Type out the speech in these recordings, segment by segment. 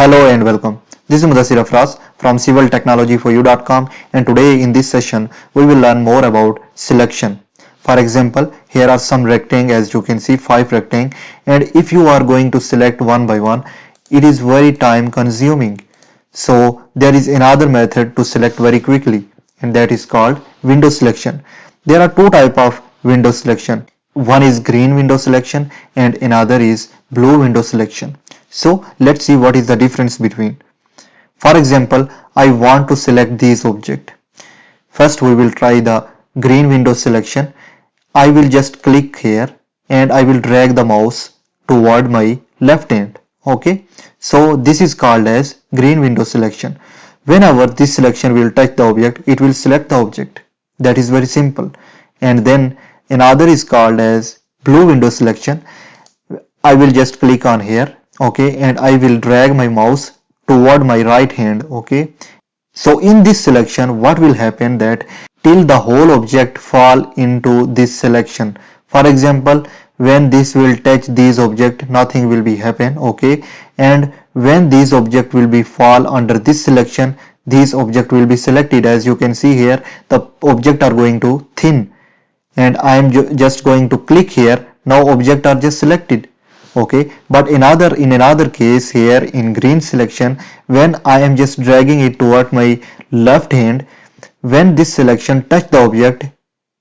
Hello and welcome. This is Mudassir Afras from civiltechnologyforyou.com, and today in this session we will learn more about selection. For example, here are some rectangles, as you can see 5 rectangles, and if you are going to select one by one, it is very time consuming. So there is another method to select very quickly, and that is called window selection. There are two types of window selection. One is green window selection and another is blue window selection. So let's see what is the difference between. For example, I want to select these objects. First we will try the green window selection. I will just click here and I will drag the mouse toward my left hand. Okay, so this is called as green window selection. Whenever this selection will touch the object, it will select the object. That is very simple. And then another is called as blue window selection. I will just click on here, okay, and I will drag my mouse toward my right hand, okay. So in this selection, what will happen that till the whole object fall into this selection. For example, when this will touch these object, nothing will be happen, okay. And when these object will be fall under this selection, these object will be selected. As you can see here, the object are going to thin, and I am just going to click here. Now object are just selected. Okay, but in another case here in green selection, when I am just dragging it toward my left hand, when this selection touch the object,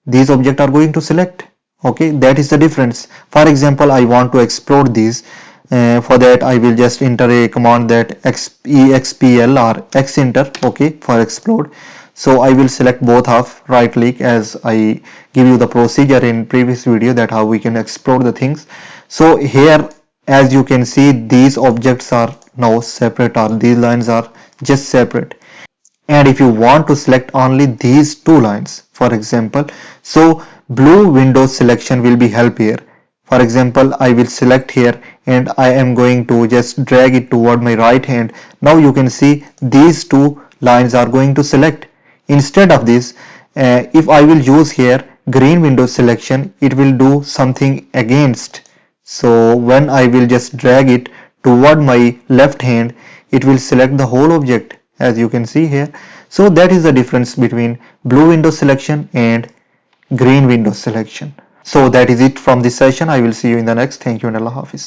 these objects are going to select. Okay, that is the difference. For example, I want to explode these. For that I will just enter a command that expl or xenter, okay, for explode. So I will select both of right click, as I give you the procedure in previous video that how we can explode the things. So here, as you can see, these objects are now separate, or these lines are just separate. And if you want to select only these two lines, for example, so blue window selection will be help here. For example, I will select here and I am going to just drag it toward my right hand. Now you can see these two lines are going to select. Instead of this, if I will use here green window selection, it will do something against. So when I will just drag it toward my left hand, it will select the whole object, as you can see here. So that is the difference between blue window selection and green window selection. So that is it from this session. I will see you in the next. Thank you and Allah Hafiz.